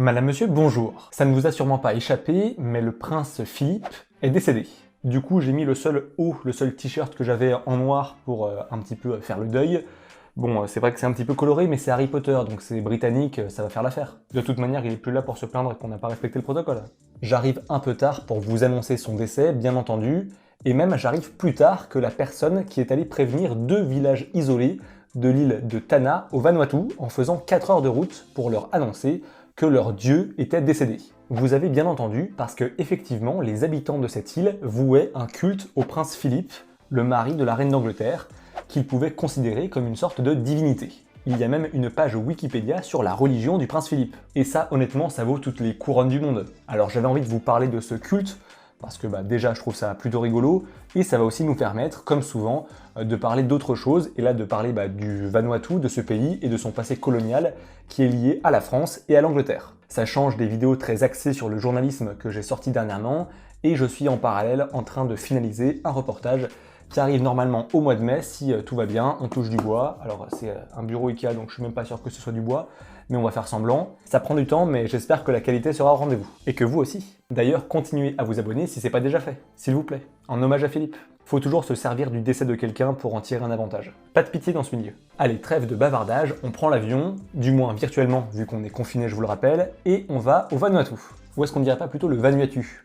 Madame, monsieur, bonjour. Ça ne vous a sûrement pas échappé, mais le prince Philippe est décédé. Du coup, j'ai mis le seul t-shirt que j'avais en noir pour un petit peu faire le deuil. Bon, c'est vrai que c'est un petit peu coloré, mais c'est Harry Potter, donc c'est britannique, ça va faire l'affaire. De toute manière, il est plus là pour se plaindre qu'on n'a pas respecté le protocole. J'arrive un peu tard pour vous annoncer son décès, bien entendu, et même j'arrive plus tard que la personne qui est allée prévenir 2 villages isolés de l'île de Tanna au Vanuatu en faisant 4 heures de route pour leur annoncer que leur dieu était décédé. Vous avez bien entendu, parce que effectivement, les habitants de cette île vouaient un culte au prince Philippe, le mari de la reine d'Angleterre, qu'ils pouvaient considérer comme une sorte de divinité. Il y a même une page Wikipédia sur la religion du prince Philippe. Et ça, honnêtement, ça vaut toutes les couronnes du monde. Alors j'avais envie de vous parler de ce culte, parce que déjà je trouve ça plutôt rigolo, et ça va aussi nous permettre, comme souvent, de parler d'autre chose, et là de parler du Vanuatu, de ce pays, et de son passé colonial, qui est lié à la France et à l'Angleterre. Ça change des vidéos très axées sur le journalisme que j'ai sorti dernièrement, et je suis en parallèle en train de finaliser un reportage qui arrive normalement au mois de mai, si tout va bien, on touche du bois. Alors c'est un bureau Ikea, donc je suis même pas sûr que ce soit du bois, mais on va faire semblant. Ça prend du temps, mais j'espère que la qualité sera au rendez-vous. Et que vous aussi. D'ailleurs, continuez à vous abonner si c'est pas déjà fait, s'il vous plaît. En hommage à Philippe. Faut toujours se servir du décès de quelqu'un pour en tirer un avantage. Pas de pitié dans ce milieu. Allez, trêve de bavardage, on prend l'avion, du moins virtuellement, vu qu'on est confiné, je vous le rappelle, et on va au Vanuatu. Ou est-ce qu'on dirait pas plutôt le Vanuatu?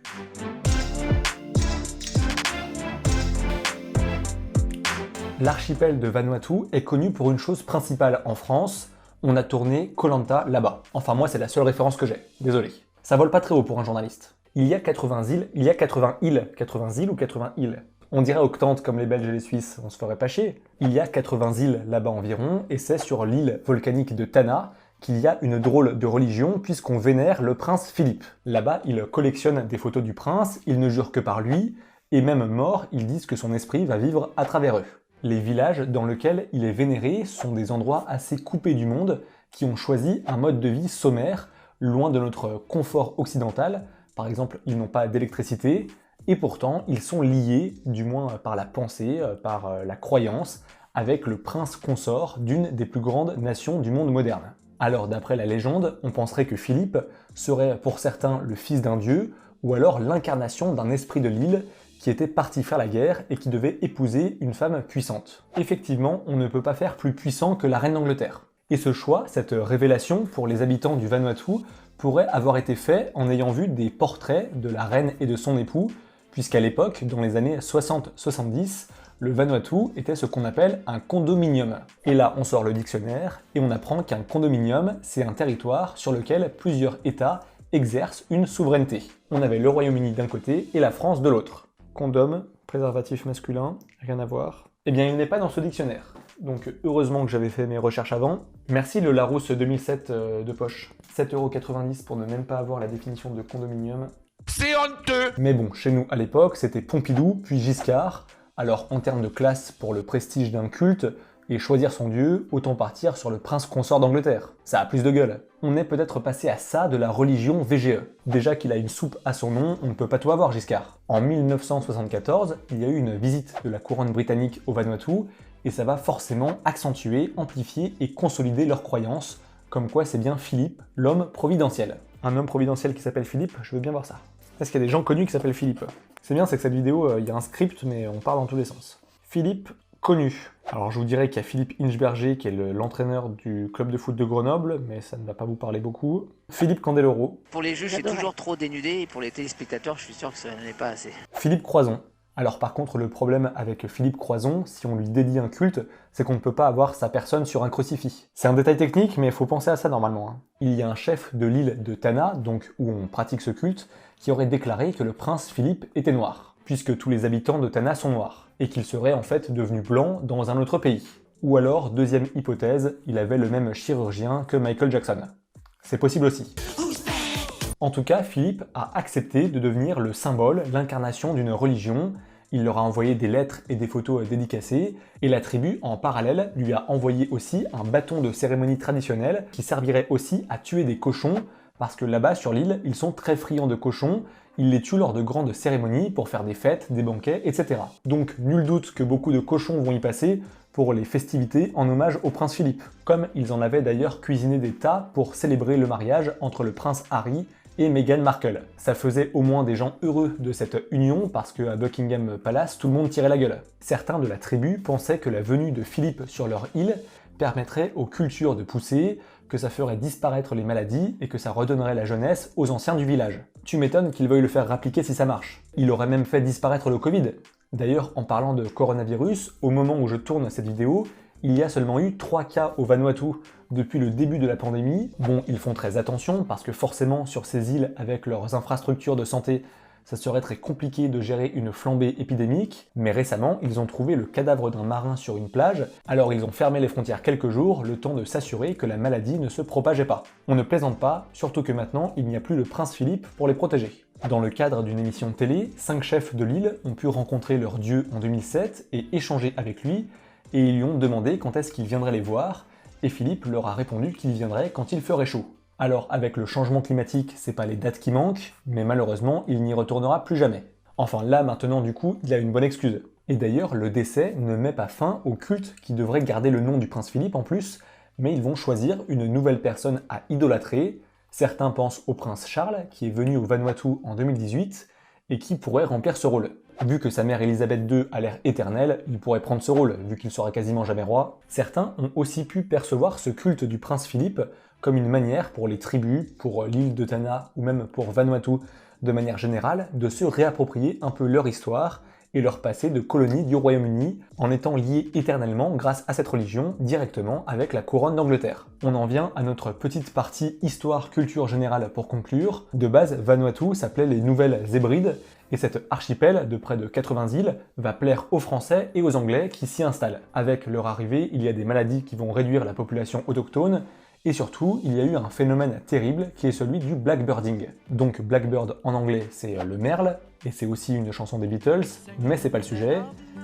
L'archipel de Vanuatu est connu pour une chose principale en France, on a tourné Koh Lanta là-bas. Enfin moi c'est la seule référence que j'ai, désolé. Ça vole pas très haut pour un journaliste. Il y a 80 îles, 80 îles ou 80 îles. On dirait octante comme les Belges et les Suisses, on se ferait pas chier. Il y a 80 îles là-bas environ, et c'est sur l'île volcanique de Tanna qu'il y a une drôle de religion puisqu'on vénère le prince Philippe. Là-bas, il collectionne des photos du prince, il ne jure que par lui, et même mort, ils disent que son esprit va vivre à travers eux. Les villages dans lesquels il est vénéré sont des endroits assez coupés du monde qui ont choisi un mode de vie sommaire, loin de notre confort occidental. Par exemple, ils n'ont pas d'électricité, et pourtant ils sont liés, du moins par la pensée, par la croyance, avec le prince consort d'une des plus grandes nations du monde moderne. Alors d'après la légende, on penserait que Philippe serait pour certains le fils d'un dieu, ou alors l'incarnation d'un esprit de l'île qui était parti faire la guerre et qui devait épouser une femme puissante. Effectivement, on ne peut pas faire plus puissant que la reine d'Angleterre. Et ce choix, cette révélation pour les habitants du Vanuatu, pourrait avoir été fait en ayant vu des portraits de la reine et de son époux, puisqu'à l'époque, dans les années 60-70, le Vanuatu était ce qu'on appelle un condominium. Et là, on sort le dictionnaire et on apprend qu'un condominium, c'est un territoire sur lequel plusieurs États exercent une souveraineté. On avait le Royaume-Uni d'un côté et la France de l'autre. Condom, préservatif masculin, rien à voir. Eh bien, il n'est pas dans ce dictionnaire. Donc, heureusement que j'avais fait mes recherches avant. Merci le Larousse 2007 de poche. 7,90€ pour ne même pas avoir la définition de condominium. C'est honteux! Mais bon, chez nous, à l'époque, c'était Pompidou, puis Giscard. Alors, en termes de classe pour le prestige d'un culte, et choisir son dieu, autant partir sur le prince consort d'Angleterre. Ça a plus de gueule. On est peut-être passé à ça de la religion VGE. Déjà qu'il a une soupe à son nom, on ne peut pas tout avoir, Giscard. En 1974, il y a eu une visite de la couronne britannique au Vanuatu, et ça va forcément accentuer, amplifier et consolider leurs croyances, comme quoi c'est bien Philippe, l'homme providentiel. Un homme providentiel qui s'appelle Philippe, je veux bien voir ça. Est-ce qu'il y a des gens connus qui s'appellent Philippe? C'est bien, c'est que cette vidéo, il y a un script, mais on parle dans tous les sens. Philippe, connu. Alors je vous dirais qu'il y a Philippe Inchberger qui est l'entraîneur du club de foot de Grenoble, mais ça ne va pas vous parler beaucoup. Philippe Candeloro. Pour les juges, c'est toujours trop dénudé, et pour les téléspectateurs, je suis sûr que ça n'en est pas assez. Philippe Croison. Alors par contre, le problème avec Philippe Croison, si on lui dédie un culte, c'est qu'on ne peut pas avoir sa personne sur un crucifix. C'est un détail technique, mais il faut penser à ça normalement. Hein. Il y a un chef de l'île de Tanna, donc où on pratique ce culte, qui aurait déclaré que le prince Philippe était noir, puisque tous les habitants de Tanna sont noirs, et qu'il serait en fait devenu blanc dans un autre pays. Ou alors, deuxième hypothèse, il avait le même chirurgien que Michael Jackson. C'est possible aussi. En tout cas, Philippe a accepté de devenir le symbole, l'incarnation d'une religion. Il leur a envoyé des lettres et des photos dédicacées, et la tribu, en parallèle, lui a envoyé aussi un bâton de cérémonie traditionnelle qui servirait aussi à tuer des cochons, parce que là-bas, sur l'île, ils sont très friands de cochons, ils les tuent lors de grandes cérémonies pour faire des fêtes, des banquets, etc. Donc, nul doute que beaucoup de cochons vont y passer pour les festivités en hommage au prince Philippe, comme ils en avaient d'ailleurs cuisiné des tas pour célébrer le mariage entre le prince Harry et Meghan Markle. Ça faisait au moins des gens heureux de cette union parce qu'à Buckingham Palace, tout le monde tirait la gueule. Certains de la tribu pensaient que la venue de Philippe sur leur île permettrait aux cultures de pousser, que ça ferait disparaître les maladies et que ça redonnerait la jeunesse aux anciens du village. Tu m'étonnes qu'ils veuillent le faire rappliquer si ça marche. Il aurait même fait disparaître le Covid. D'ailleurs, en parlant de coronavirus, au moment où je tourne cette vidéo, il y a seulement eu 3 cas au Vanuatu depuis le début de la pandémie. Bon, ils font très attention parce que forcément sur ces îles avec leurs infrastructures de santé, ça serait très compliqué de gérer une flambée épidémique, mais récemment, ils ont trouvé le cadavre d'un marin sur une plage, alors ils ont fermé les frontières quelques jours, le temps de s'assurer que la maladie ne se propageait pas. On ne plaisante pas, surtout que maintenant, il n'y a plus le prince Philippe pour les protéger. Dans le cadre d'une émission télé, 5 chefs de l'île ont pu rencontrer leur dieu en 2007 et échanger avec lui, et ils lui ont demandé quand est-ce qu'il viendrait les voir, et Philippe leur a répondu qu'il viendrait quand il ferait chaud. Alors avec le changement climatique, c'est pas les dates qui manquent, mais malheureusement, il n'y retournera plus jamais. Enfin là, maintenant du coup, il a une bonne excuse. Et d'ailleurs, le décès ne met pas fin au culte qui devrait garder le nom du prince Philippe en plus, mais ils vont choisir une nouvelle personne à idolâtrer. Certains pensent au prince Charles, qui est venu au Vanuatu en 2018, et qui pourrait remplir ce rôle. Vu que sa mère Elisabeth II a l'air éternelle, il pourrait prendre ce rôle, vu qu'il sera quasiment jamais roi. Certains ont aussi pu percevoir ce culte du prince Philippe comme une manière pour les tribus, pour l'île de Tanna ou même pour Vanuatu de manière générale, de se réapproprier un peu leur histoire et leur passé de colonie du Royaume-Uni en étant liés éternellement grâce à cette religion directement avec la couronne d'Angleterre. On en vient à notre petite partie histoire-culture générale pour conclure. De base, Vanuatu s'appelait les Nouvelles Hébrides et cet archipel de près de 80 îles va plaire aux Français et aux Anglais qui s'y installent. Avec leur arrivée, il y a des maladies qui vont réduire la population autochtone. Et surtout, il y a eu un phénomène terrible qui est celui du blackbirding. Donc blackbird en anglais, c'est le merle, et c'est aussi une chanson des Beatles, mais c'est pas le sujet.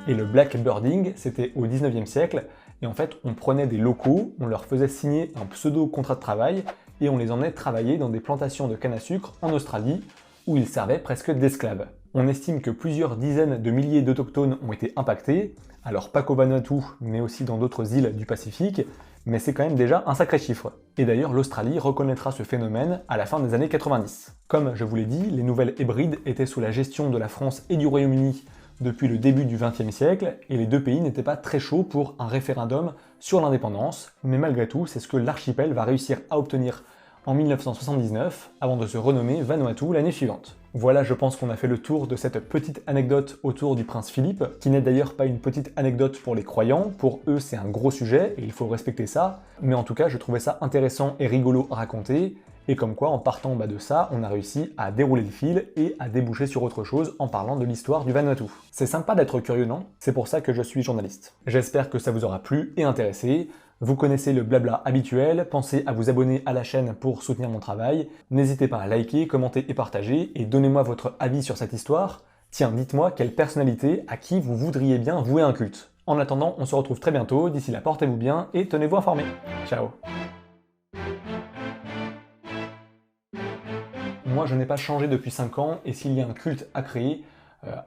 Et le blackbirding, c'était au 19e siècle, et en fait, on prenait des locaux, on leur faisait signer un pseudo-contrat de travail, et on les emmenait travailler dans des plantations de canne à sucre en Australie, où ils servaient presque d'esclaves. On estime que plusieurs dizaines de milliers d'autochtones ont été impactés, alors pas qu'au Vanuatu, mais aussi dans d'autres îles du Pacifique, mais c'est quand même déjà un sacré chiffre. Et d'ailleurs, l'Australie reconnaîtra ce phénomène à la fin des années 90. Comme je vous l'ai dit, les Nouvelles Hébrides étaient sous la gestion de la France et du Royaume-Uni depuis le début du XXe siècle, et les deux pays n'étaient pas très chauds pour un référendum sur l'indépendance, mais malgré tout, c'est ce que l'archipel va réussir à obtenir en 1979, avant de se renommer Vanuatu l'année suivante. Voilà, je pense qu'on a fait le tour de cette petite anecdote autour du prince Philippe, qui n'est d'ailleurs pas une petite anecdote pour les croyants, pour eux c'est un gros sujet, et il faut respecter ça, mais en tout cas je trouvais ça intéressant et rigolo à raconter, et comme quoi en partant de ça, on a réussi à dérouler le fil et à déboucher sur autre chose en parlant de l'histoire du Vanuatu. C'est sympa d'être curieux, non? C'est pour ça que je suis journaliste. J'espère que ça vous aura plu et intéressé. Vous connaissez le blabla habituel, pensez à vous abonner à la chaîne pour soutenir mon travail, n'hésitez pas à liker, commenter et partager, et donnez-moi votre avis sur cette histoire. Tiens, dites-moi quelle personnalité à qui vous voudriez bien vouer un culte. En attendant, on se retrouve très bientôt, d'ici là portez-vous bien et tenez-vous informés. Ciao. Moi je n'ai pas changé depuis 5 ans, et s'il y a un culte à créer,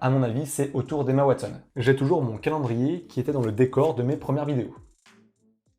à mon avis c'est autour d'Emma Watson. J'ai toujours mon calendrier qui était dans le décor de mes premières vidéos.